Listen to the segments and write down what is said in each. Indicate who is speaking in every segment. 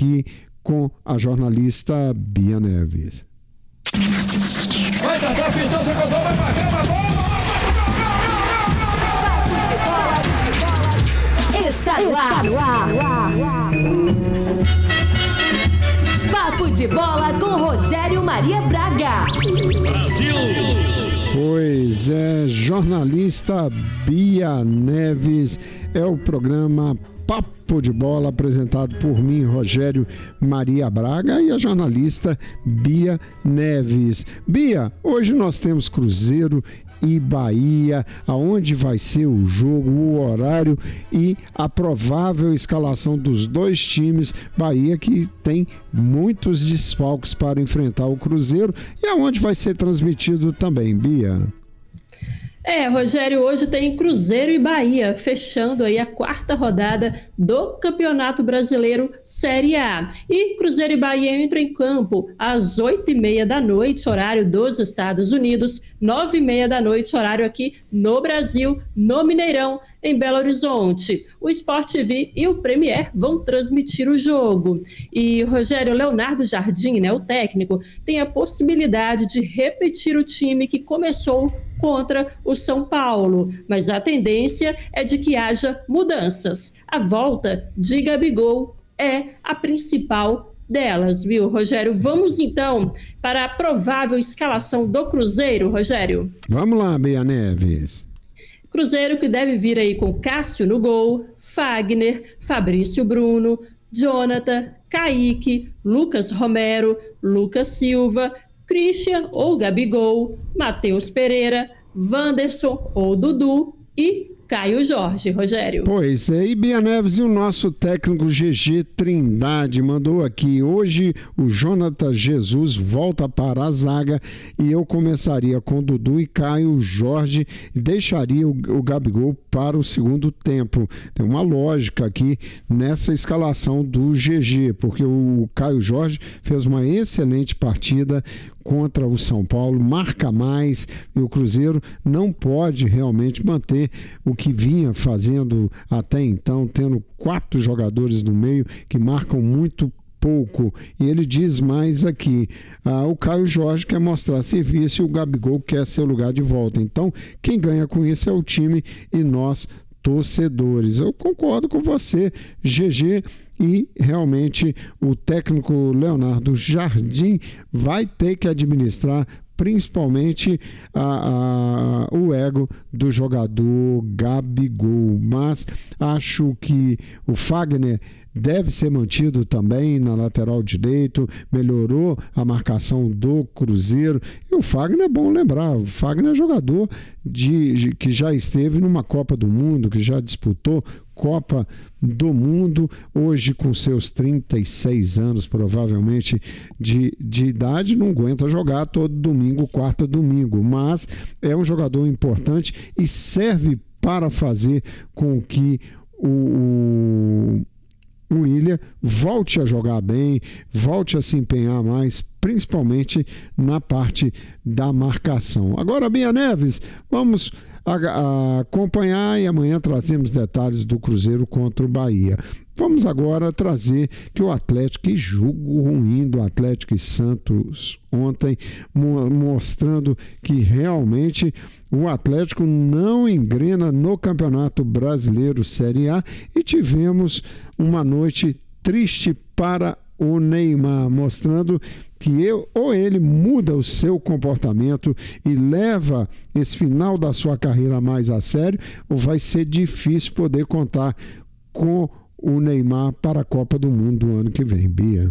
Speaker 1: aqui com a jornalista Bia Neves.
Speaker 2: Vai tentar pintar, você contou, vai marcar uma bola!
Speaker 3: Está no ar. Papo de bola com Rogério Maria Braga.
Speaker 4: Brasil!
Speaker 1: Pois é, jornalista Bia Neves, é o programa Papo de Bola apresentado por mim, Rogério Maria Braga, e a jornalista Bia Neves. Bia, hoje nós temos Cruzeiro e Bahia, aonde vai ser o jogo, o horário e a provável escalação dos dois times. Bahia que tem muitos desfalques para enfrentar o Cruzeiro, e aonde vai ser transmitido também, Bia.
Speaker 5: Rogério, hoje tem Cruzeiro e Bahia, fechando aí a 4ª rodada do Campeonato Brasileiro Série A. E Cruzeiro e Bahia entram em campo às 8h30 da noite, horário dos Estados Unidos, 9h30 da noite, horário aqui no Brasil, no Mineirão, em Belo Horizonte. O Sport TV e o Premier vão transmitir o jogo. E Rogério, Leonardo Jardim, o técnico, tem a possibilidade de repetir o time que começou contra o São Paulo, mas a tendência é de que haja mudanças. A volta de Gabigol é a principal delas, viu, Rogério? Vamos então para a provável escalação do Cruzeiro, Rogério.
Speaker 1: Vamos lá, Bia Neves.
Speaker 5: Cruzeiro que deve vir aí com Cássio no gol, Fagner, Fabrício Bruno, Jonathan, Kaique, Lucas Romero, Lucas Silva, Christian ou Gabigol, Matheus Pereira, Wanderson ou Dudu e Caio Jorge, Rogério.
Speaker 1: Pois é, e Bia Neves, e o nosso técnico GG Trindade mandou aqui: hoje o Jonathan Jesus volta para a zaga e eu começaria com Dudu e Caio Jorge e deixaria o Gabigol para o segundo tempo. Tem uma lógica aqui nessa escalação do GG, porque o Caio Jorge fez uma excelente partida contra o São Paulo, marca mais, e o Cruzeiro não pode realmente manter o que vinha fazendo até então, tendo 4 jogadores no meio que marcam muito pouco. E ele diz mais aqui: o Caio Jorge quer mostrar serviço e o Gabigol quer seu lugar de volta. Então, quem ganha com isso é o time e nós, torcedores. Eu concordo com você, GG, e realmente o técnico Leonardo Jardim vai ter que administrar principalmente o ego do jogador Gabigol, mas acho que o Fagner deve ser mantido também na lateral direito, melhorou a marcação do Cruzeiro. E o Fagner, é bom lembrar, o Fagner é jogador que já esteve numa Copa do Mundo, que já disputou Copa do Mundo, hoje com seus 36 anos provavelmente de idade, não aguenta jogar todo domingo, quarta domingo, mas é um jogador importante e serve para fazer com que o William volte a jogar bem, volte a se empenhar mais, principalmente na parte da marcação. Agora, Bia Neves, vamos acompanhar e amanhã trazemos detalhes do Cruzeiro contra o Bahia. Vamos agora trazer que o Atlético, que jogo ruim do Atlético e Santos ontem, mostrando que realmente o Atlético não engrena no Campeonato Brasileiro Série A, e tivemos uma noite triste para o Neymar, mostrando que ou ele muda o seu comportamento e leva esse final da sua carreira mais a sério, ou vai ser difícil poder contar com o Neymar para a Copa do Mundo do ano que vem, Bia.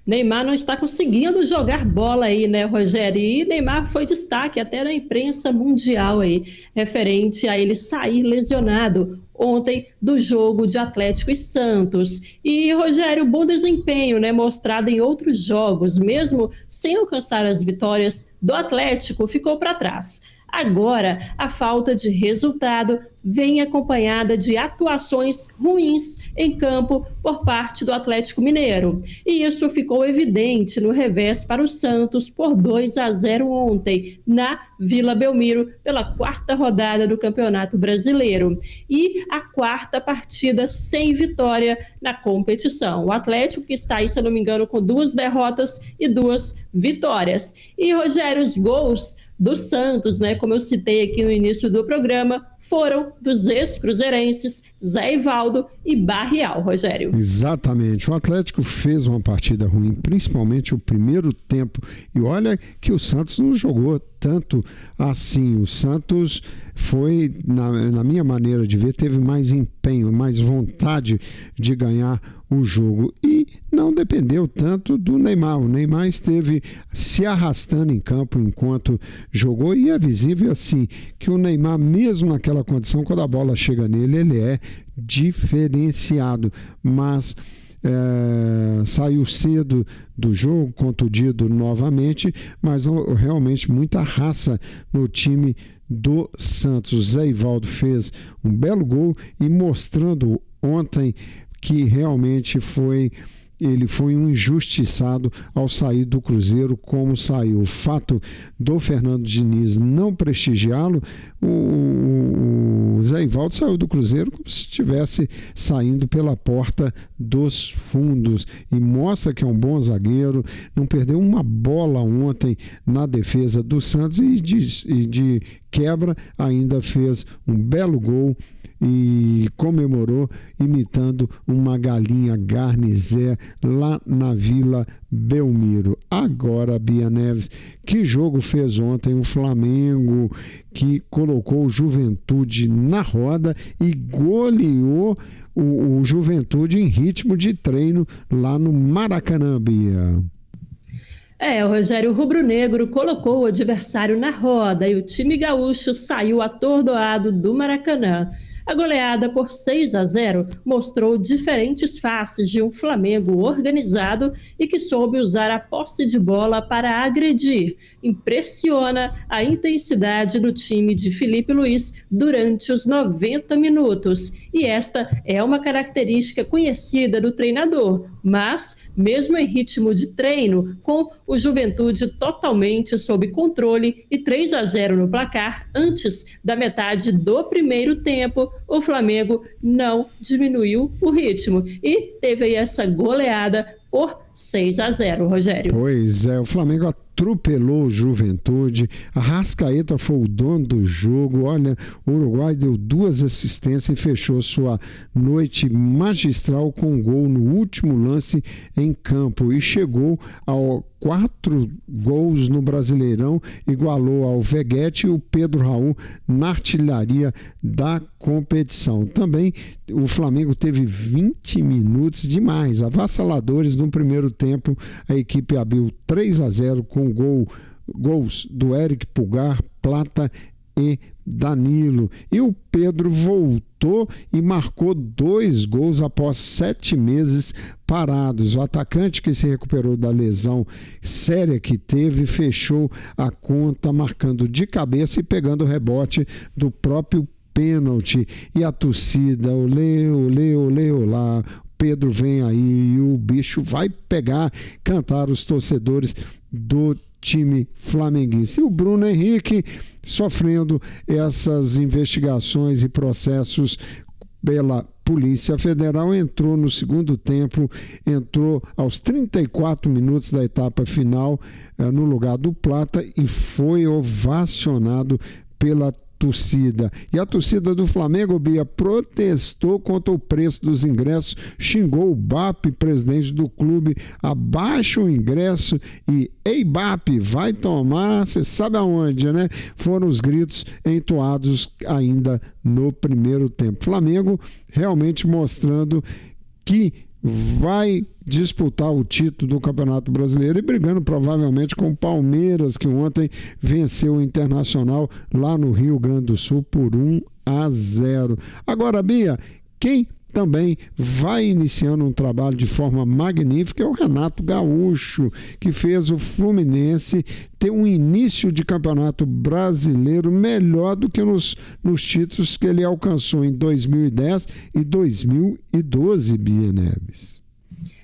Speaker 5: Neymar não está conseguindo jogar bola aí, né, Rogério? E Neymar foi destaque até na imprensa mundial aí, referente a ele sair lesionado ontem do jogo de Atlético e Santos. E, Rogério, bom desempenho, né, mostrado em outros jogos, mesmo sem alcançar as vitórias do Atlético, ficou para trás. Agora, a falta de resultado vem acompanhada de atuações ruins em campo por parte do Atlético Mineiro. E isso ficou evidente no revés para o Santos por 2-0 ontem, na Vila Belmiro, pela quarta rodada do Campeonato Brasileiro. E a quarta partida sem vitória na competição. O Atlético que está aí, se eu não me engano, com 2 derrotas e 2 vitórias. E, Rogério, os gols do Santos, né, como eu citei aqui no início do programa, foram dos ex-cruzeirenses Zé Ivaldo e Barrial, Rogério.
Speaker 1: Exatamente. O Atlético fez uma partida ruim, principalmente o primeiro tempo. E olha que o Santos não jogou tanto assim. O Santos foi, na minha maneira de ver, teve mais empenho, mais vontade de ganhar o jogo e não dependeu tanto do Neymar. O Neymar esteve se arrastando em campo enquanto jogou e é visível assim que o Neymar, mesmo naquela condição, quando a bola chega nele, ele é diferenciado, mas saiu cedo do jogo, contundido novamente, mas realmente muita raça no time do Santos. O Zé Ivaldo fez um belo gol e mostrando ontem que realmente ele foi um injustiçado ao sair do Cruzeiro como saiu. O fato do Fernando Diniz não prestigiá-lo, o Zé Ivaldo saiu do Cruzeiro como se estivesse saindo pela porta dos fundos e mostra que é um bom zagueiro, não perdeu uma bola ontem na defesa do Santos e de quebra ainda fez um belo gol e comemorou imitando uma galinha garnizé lá na Vila Belmiro. Agora, Bia Neves, que jogo fez ontem o Flamengo, que colocou o Juventude na roda e goleou o Juventude em ritmo de treino lá no Maracanã, Bia.
Speaker 5: O Rogério Rubro-Negro colocou o adversário na roda e o time gaúcho saiu atordoado do Maracanã. A goleada por 6-0 mostrou diferentes faces de um Flamengo organizado e que soube usar a posse de bola para agredir. Impressiona a intensidade do time de Felipe Luiz durante os 90 minutos. E esta é uma característica conhecida do treinador, mas, mesmo em ritmo de treino, com o Juventude totalmente sob controle e 3-0 no placar antes da metade do primeiro tempo, o Flamengo não diminuiu o ritmo e teve aí essa goleada por 6-0, Rogério.
Speaker 1: Pois é, o Flamengo atropelou o Juventude, a Arrascaeta foi o dono do jogo, olha, o Uruguai deu 2 assistências e fechou sua noite magistral com um gol no último lance em campo e chegou ao 4 gols no Brasileirão, igualou ao Veguete e o Pedro Raul na artilharia da competição. Também o Flamengo teve 20 minutos demais, avassaladores no primeiro tempo. A equipe abriu 3-0 com gols do Eric Pulgar, Plata e Danilo. E o Pedro voltou e marcou 2 gols após 7 meses parados. O atacante, que se recuperou da lesão séria que teve, fechou a conta marcando de cabeça e pegando o rebote do próprio pênalti. E a torcida, olê, olê, olê, olá, Pedro vem aí e o bicho vai pegar, cantar os torcedores do time flamenguista. E o Bruno Henrique sofrendo essas investigações e processos pela Polícia Federal, entrou no segundo tempo, entrou aos 34 minutos da etapa final no lugar do Plata e foi ovacionado pela torcida. E a torcida do Flamengo, Bia, protestou contra o preço dos ingressos, xingou o BAP, presidente do clube, abaixa o ingresso e ei BAP, vai tomar, você sabe aonde, né? Foram os gritos entoados ainda no primeiro tempo. Flamengo realmente mostrando que vai disputar o título do Campeonato Brasileiro e brigando provavelmente com o Palmeiras, que ontem venceu o Internacional lá no Rio Grande do Sul por 1-0. Agora, Bia, quem também vai iniciando um trabalho de forma magnífica é o Renato Gaúcho, que fez o Fluminense ter um início de campeonato brasileiro melhor do que nos títulos que ele alcançou em 2010 e 2012, Bia Neves.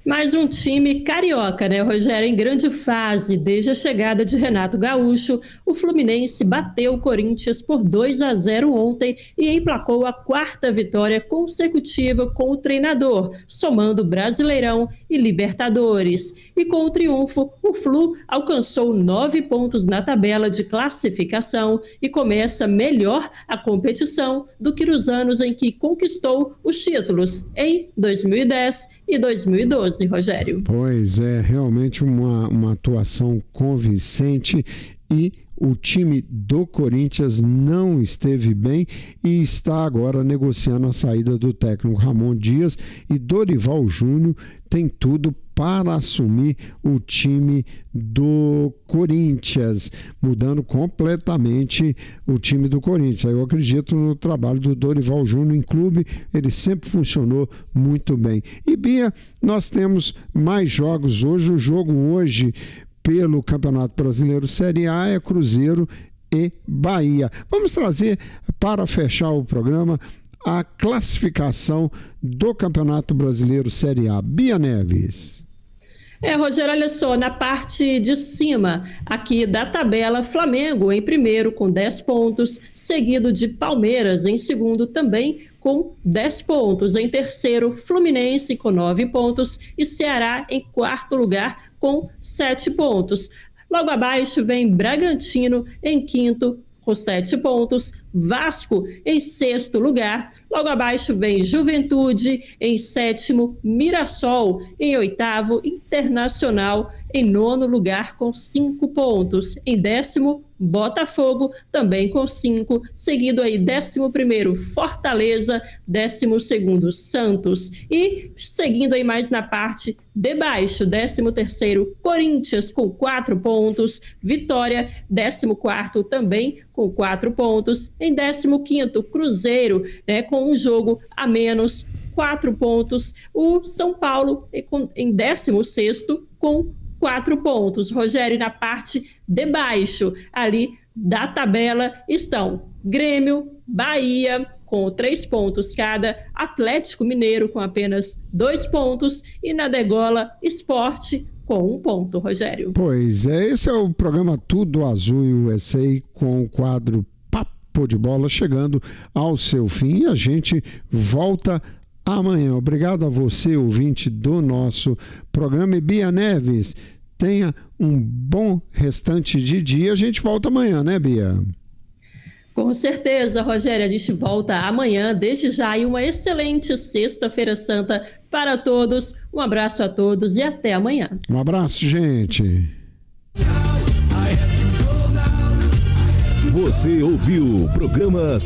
Speaker 5: Mais um time carioca, né, Rogério? Em grande fase, desde a chegada de Renato Gaúcho, o Fluminense bateu o Corinthians por 2-0 ontem e emplacou a 4ª vitória consecutiva com o treinador, somando Brasileirão e Libertadores. E com o triunfo, o Flu alcançou 9 pontos na tabela de classificação e começa melhor a competição do que nos anos em que conquistou os títulos, em 2010 e 2012, Rogério.
Speaker 1: Pois é, realmente uma atuação convincente e o time do Corinthians não esteve bem e está agora negociando a saída do técnico Ramon Dias e Dorival Júnior tem tudo para assumir o time do Corinthians, mudando completamente o time do Corinthians. Eu acredito no trabalho do Dorival Júnior em clube, ele sempre funcionou muito bem. E Bia, nós temos mais jogos hoje, o jogo hoje pelo Campeonato Brasileiro Série A é Cruzeiro e Bahia. Vamos trazer para fechar o programa a classificação do Campeonato Brasileiro Série A. Bia Neves.
Speaker 5: Rogério, olha só, na parte de cima aqui da tabela, Flamengo em primeiro com 10 pontos, seguido de Palmeiras em segundo também com 10 pontos. Em terceiro, Fluminense com 9 pontos e Ceará em quarto lugar com 7 pontos. Logo abaixo vem Bragantino em quinto com 7 pontos, Vasco em sexto lugar. Logo abaixo vem Juventude em sétimo, Mirassol em oitavo, Internacional em nono lugar com 5 pontos. Em décimo, Botafogo também com 5, seguido aí 11º Fortaleza, 12º Santos e seguindo aí mais na parte de baixo, 13º Corinthians com 4 pontos, Vitória 14º também com 4 pontos, em 15º Cruzeiro, né, com um jogo a menos, 4 pontos, o São Paulo em 16º com 4 pontos. Rogério, na parte de baixo ali da tabela estão Grêmio, Bahia com 3 pontos cada, Atlético Mineiro com apenas 2 pontos e na degola Sport com 1 ponto, Rogério.
Speaker 1: Pois é, esse é o programa Tudo Azul USA com o quadro Papo de Bola chegando ao seu fim e a gente volta amanhã. Obrigado a você, ouvinte do nosso programa. E Bia Neves, tenha um bom restante de dia. A gente volta amanhã, né, Bia?
Speaker 5: Com certeza, Rogério. A gente volta amanhã. Desde já, e uma excelente Sexta-feira Santa para todos. Um abraço a todos e até amanhã.
Speaker 1: Um abraço, gente.
Speaker 4: Você ouviu o programa